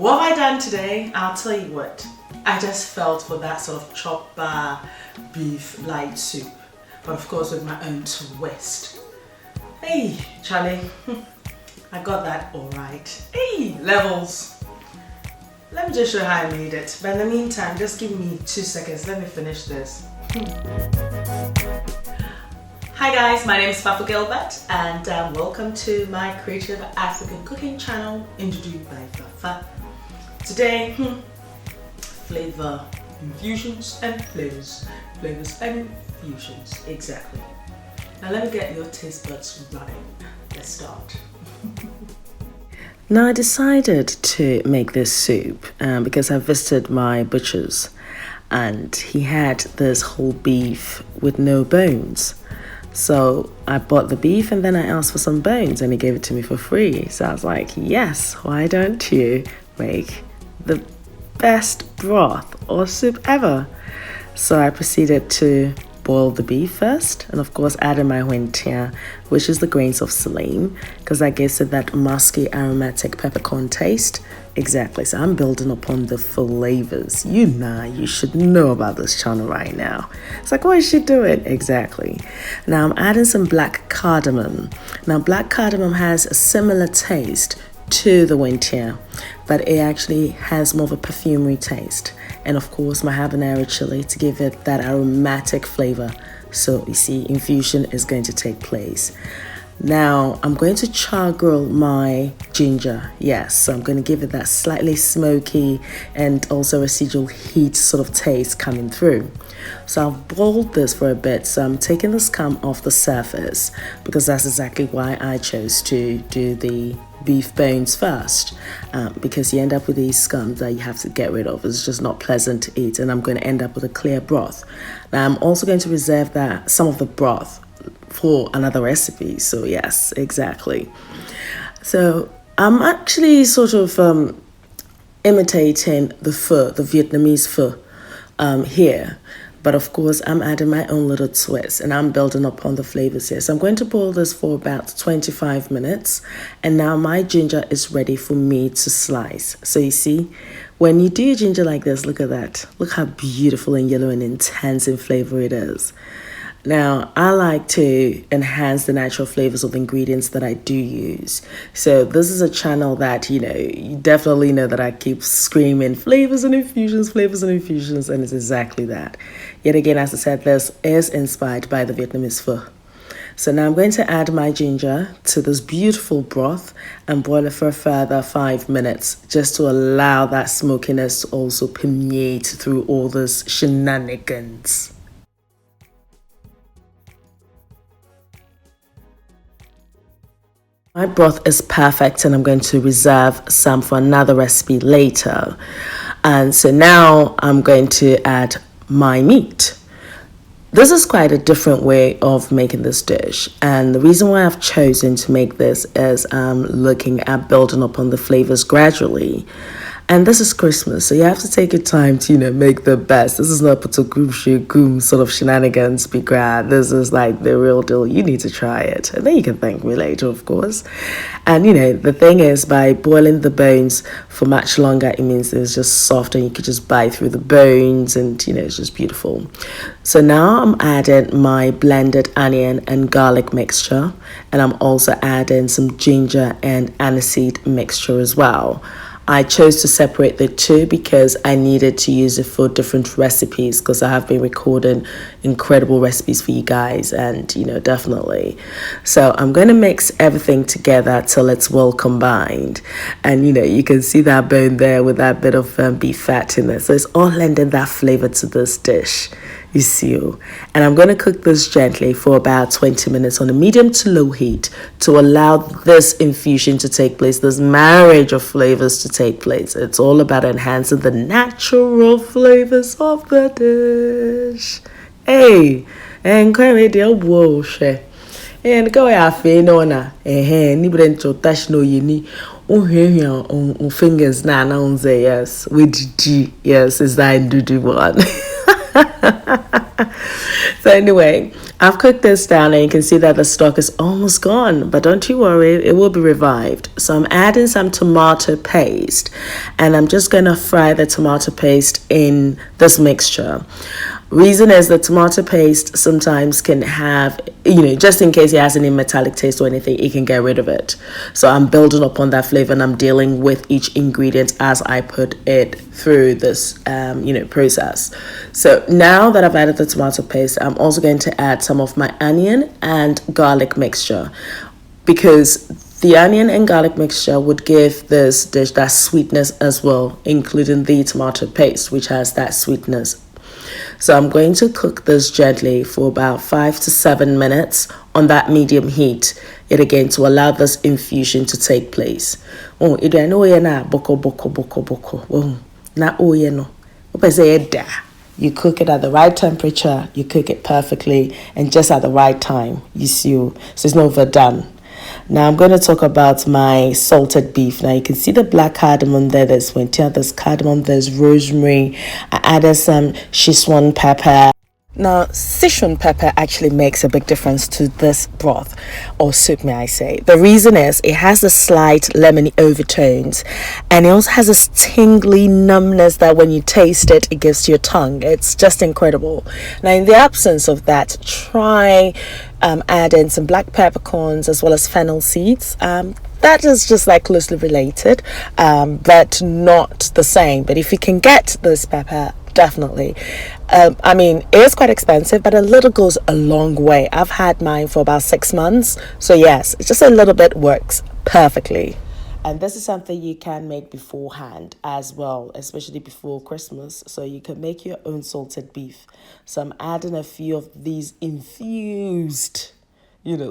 What have I done today? I'll tell you what. I just felt for that sort of chop bar beef light soup, but of course with my own twist. Hey, Charlie, I got that all right. Hey, levels. Let me just show you how I made it. But in the meantime, just give me 2 seconds. Let me finish this. Hi guys, my name is Fafa Gilbert and welcome to my creative African cooking channel, Ndudu by Fafa. Today, flavor infusions and flavors. Flavors and infusions, exactly. Now let me get your taste buds running. Let's start. Now I decided to make this soup because I visited my butcher's and he had this whole beef with no bones. So I bought the beef and then I asked for some bones and he gave it to me for free. So I was like, yes, why don't you make the best broth or soup ever? So I proceeded to boil the beef first and of course add in my wentia, which is the grains of saline, because that gives it that musky aromatic peppercorn taste. Exactly, so I'm building upon the flavors. You should know about this channel right now. It's like, what is she doing? Exactly. Now I'm adding some black cardamom. Now black cardamom has a similar taste to the wentia, but it actually has more of a perfumery taste. And of course my habanero chili to give it that aromatic flavor. So you see, infusion is going to take place. Now I'm going to char grill my ginger. Yes, so I'm going to give it that slightly smoky and also residual heat sort of taste coming through. So I've boiled this for a bit, so I'm taking the scum off the surface because that's exactly why I chose to do the beef bones first, because you end up with these scums that you have to get rid of. It's just not pleasant to eat, and I'm going to end up with a clear broth. Now I'm also going to reserve some of the broth for another recipe. So yes, exactly. So I'm actually sort of imitating the pho, the Vietnamese pho here. But of course, I'm adding my own little twist and I'm building upon the flavors here. So I'm going to boil this for about 25 minutes. And now my ginger is ready for me to slice. So you see, when you do ginger like this, look at that. Look how beautiful and yellow and intense in flavor it is. Now, I like to enhance the natural flavors of the ingredients that I do use. So this is a channel that, you definitely know that I keep screaming flavors and infusions, and it's exactly that. Yet again, as I said, this is inspired by the Vietnamese pho. So now I'm going to add my ginger to this beautiful broth and boil it for a further 5 minutes just to allow that smokiness to also permeate through all this shenanigans. My broth is perfect and I'm going to reserve some for another recipe later. And so now I'm going to add my meat. This is quite a different way of making this dish. And the reason why I've chosen to make this is looking at building upon the flavors gradually. And this is Christmas, so you have to take your time to, make the best. This is not goom sort of shenanigans, be grand. This is like the real deal. You need to try it. And then you can thank me later, of course. And, the thing is, by boiling the bones for much longer, it means it's just soft and you could just bite through the bones and, it's just beautiful. So now I'm adding my blended onion and garlic mixture. And I'm also adding some ginger and aniseed mixture as well. I chose to separate the two because I needed to use it for different recipes because I have been recording incredible recipes for you guys and, definitely. So I'm going to mix everything together till it's well combined. And, you can see that bone there with that bit of beef fat in it. So it's all lending that flavor to this dish. You see, and I'm going to cook this gently for about 20 minutes on a medium to low heat to allow this infusion to take place, this marriage of flavors to take place. It's all about enhancing the natural flavors of the dish. Hey, and whoa, and go out nona, nibren to touch no yini. On fingers now, yes, with G, yes, is that Ndudu one. So anyway, I've cooked this down and you can see that the stock is almost gone, but don't you worry, it will be revived. So I'm adding some tomato paste and I'm just going to fry the tomato paste in this mixture. Reason is the tomato paste sometimes can have, just in case it has any metallic taste or anything, it can get rid of it. So I'm building upon that flavor and I'm dealing with each ingredient as I put it through this, process. So now that I've added the tomato paste, I'm also going to add some of my onion and garlic mixture, because the onion and garlic mixture would give this dish that sweetness as well, including the tomato paste, which has that sweetness. So I'm going to cook this gently for about 5 to 7 minutes on that medium heat, yet again to allow this infusion to take place. Oh, you cook it at the right temperature, you cook it perfectly, and just at the right time, you see, so it's not overdone. Now I'm going to talk about my salted beef. Now you can see the black cardamom there. There's winter, there's cardamom, there's rosemary. I added some Szechuan pepper. Now, Szechuan pepper actually makes a big difference to this broth, or soup, may I say. The reason is it has a slight lemony overtones, and it also has a tingly numbness that when you taste it, it gives to your tongue. It's just incredible. Now, in the absence of that, try add in some black peppercorns as well as fennel seeds. That is just like closely related, but not the same. But if you can get this pepper, definitely. It is quite expensive, but a little goes a long way. I've had mine for about 6 months. So yes, it's just a little bit works perfectly. And this is something you can make beforehand as well, especially before Christmas. So you can make your own salted beef. So I'm adding a few of these infused,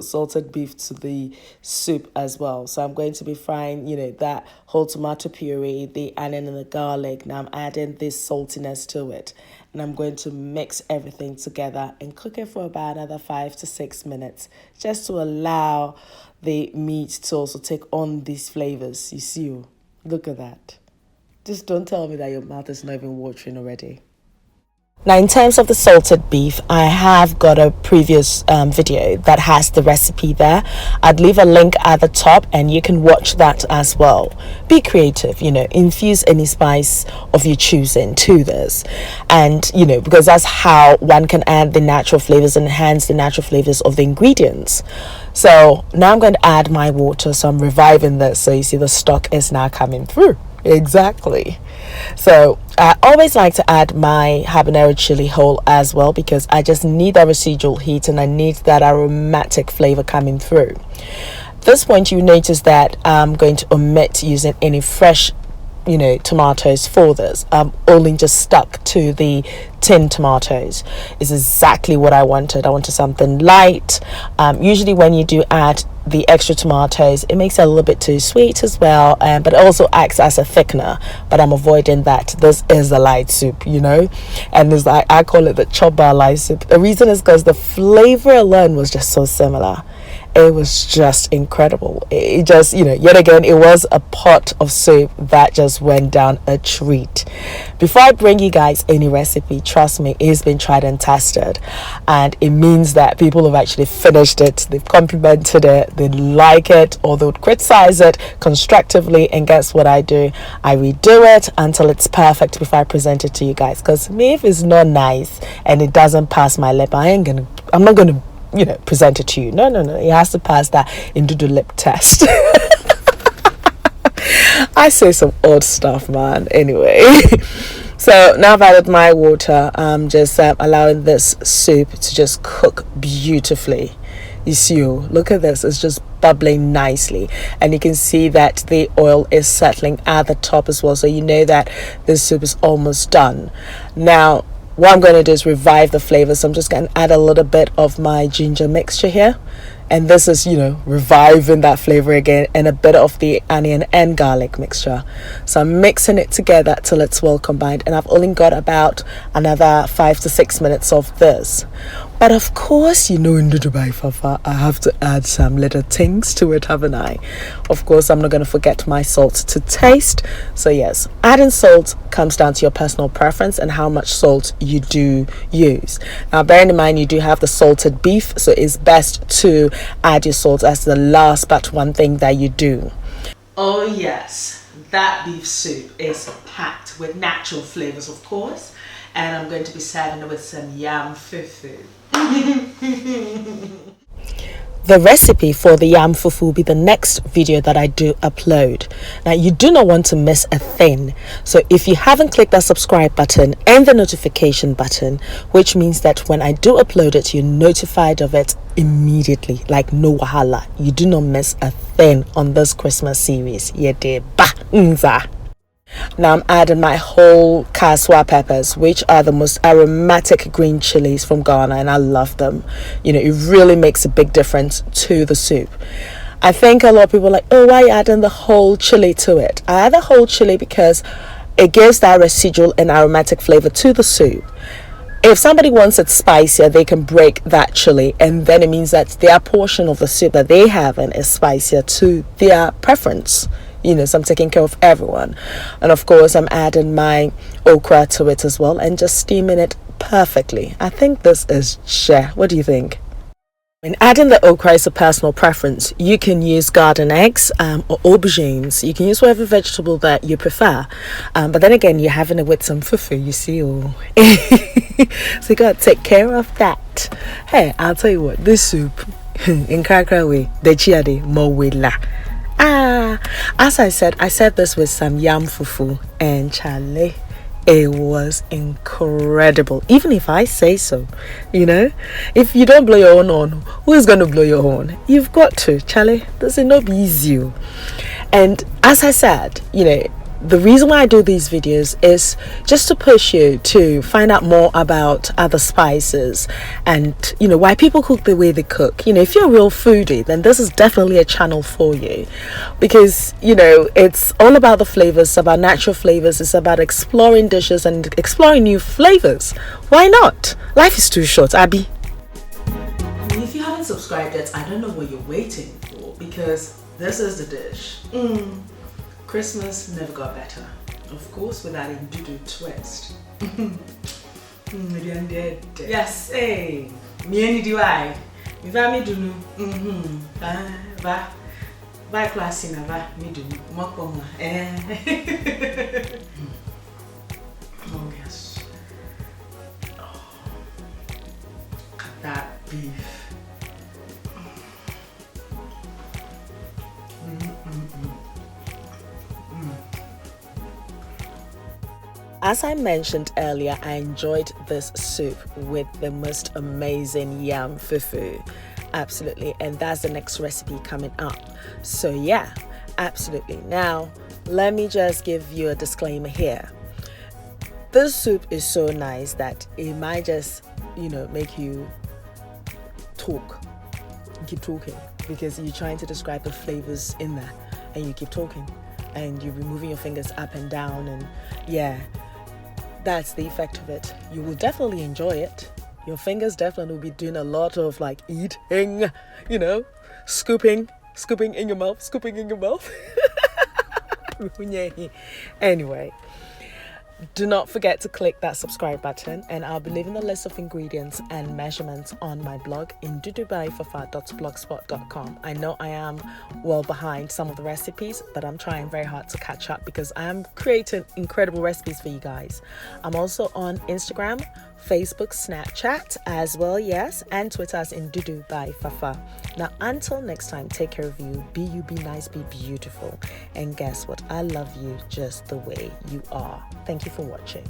salted beef to the soup as well. So I'm going to be frying, that whole tomato puree, the onion and the garlic. Now I'm adding this saltiness to it. And I'm going to mix everything together and cook it for about another 5 to 6 minutes, just to allow the meat to also take on these flavors. You see, look at that. Just don't tell me that your mouth is not even watering already. Now, in terms of the salted beef, I have got a previous video that has the recipe there. I'd leave a link at the top and you can watch that as well. Be creative, infuse any spice of your choosing to this. And, because that's how one can add the natural flavors and enhance the natural flavors of the ingredients. So now I'm going to add my water. So I'm reviving this. So you see the stock is now coming through. Exactly. So I always like to add my habanero chili whole as well, because I just need that residual heat and I need that aromatic flavor coming through. At this point, you notice that I'm going to omit using any fresh tomatoes for this. I'm only just stuck to the tin tomatoes. It's exactly what I wanted. I wanted something light. Usually when you do add the extra tomatoes, it makes it a little bit too sweet as well, but it also acts as a thickener, but I'm avoiding that. This is a light soup, and it's like, I call it the Chop Bar light soup. The reason is because the flavor alone was just so similar. It was just incredible. It just, yet again, it was a pot of soup that just went down a treat. Before I bring you guys any recipe, trust me, it's been tried and tested. And it means that people have actually finished it. They've complimented it. They like it, or they would criticize it constructively. And guess what I do? I redo it until it's perfect before I present it to you guys. Because me, if it's not nice and it doesn't pass my lip, I'm not going to present it to you. No. It has to pass that Ndudu lip test. I say some odd stuff, man. Anyway, so now I've added my water. I'm just allowing this soup to just cook beautifully. You see, look at this. It's just bubbling nicely. And you can see that the oil is settling at the top as well. So you know that this soup is almost done. Now, what I'm going to do is revive the flavor. So I'm just going to add a little bit of my ginger mixture here. And this is, reviving that flavor again, and a bit of the onion and garlic mixture. So I'm mixing it together till it's well combined. And I've only got about another 5 to 6 minutes of this. But of course, Ndudu by Fafa, I have to add some little things to it, haven't I? Of course, I'm not going to forget my salt to taste. So yes, adding salt comes down to your personal preference and how much salt you do use. Now, bearing in mind, you do have the salted beef, so it's best to add your salt as the last but one thing that you do. Oh yes, that beef soup is packed with natural flavors, of course. And I'm going to be serving it with some Yam Fufu. The recipe for the Yam Fufu will be the next video that I do upload. Now, you do not want to miss a thing. So if you haven't clicked that subscribe button and the notification button, which means that when I do upload it, you're notified of it immediately, like no wahala. You do not miss a thing on this Christmas series. Now I'm adding my whole kaswa peppers, which are the most aromatic green chilies from Ghana, and I love them. It really makes a big difference to the soup. I think a lot of people are like, oh, why are you adding the whole chili to it? I add the whole chili because it gives that residual and aromatic flavor to the soup. If somebody wants it spicier, they can break that chili, and then it means that their portion of the soup that they have is spicier to their preference. So I'm taking care of everyone. And of course, I'm adding my okra to it as well and just steaming it perfectly. I think this is share. What do you think? When adding the okra is a personal preference. You can use garden eggs or aubergines. You can use whatever vegetable that you prefer. But then again, you're having it with some fufu, you see. So you got to take care of that. Hey, I'll tell you what, this soup, in Kakra way, the chiade mowela. As I said this with some Yam Fufu, and Charlie, it was incredible. Even if I say so, if you don't blow your own horn, who is going to blow your horn? You've got to, Charlie. This is not be easy. And as I said, the reason why I do these videos is just to push you to find out more about other spices and, why people cook the way they cook. If you're a real foodie, then this is definitely a channel for you because, it's all about the flavors, about natural flavors. It's about exploring dishes and exploring new flavors. Why not? Life is too short, Abby. If you haven't subscribed yet, I don't know what you're waiting for because this is the dish. Christmas never got better. Of course, with that Ndudu twist. Yes, hey. Me any do I. Me va me dunu. Va classy na va me dunu. Mokoma. Oh yes. Oh, look at that beef. As I mentioned earlier, I enjoyed this soup with the most amazing Yam Fufu. Absolutely. And that's the next recipe coming up. So yeah, absolutely. Now, let me just give you a disclaimer here. This soup is so nice that it might just, make you talk. Keep talking because you're trying to describe the flavors in there and you keep talking and you're moving your fingers up and down and yeah. That's the effect of it. You will definitely enjoy it. Your fingers definitely will be doing a lot of eating, scooping in your mouth, Anyway, do not forget to click that subscribe button and I'll be leaving the list of ingredients and measurements on my blog in ndudubyfafa.blogspot.com. I know I am well behind some of the recipes, but I'm trying very hard to catch up because I am creating incredible recipes for you guys. I'm also on Instagram, Facebook, Snapchat as well, yes, and Twitter as Ndudu by Fafa. Now, until next time, take care of you. Be you, be nice, be beautiful. And guess what? I love you just the way you are. Thank you for watching.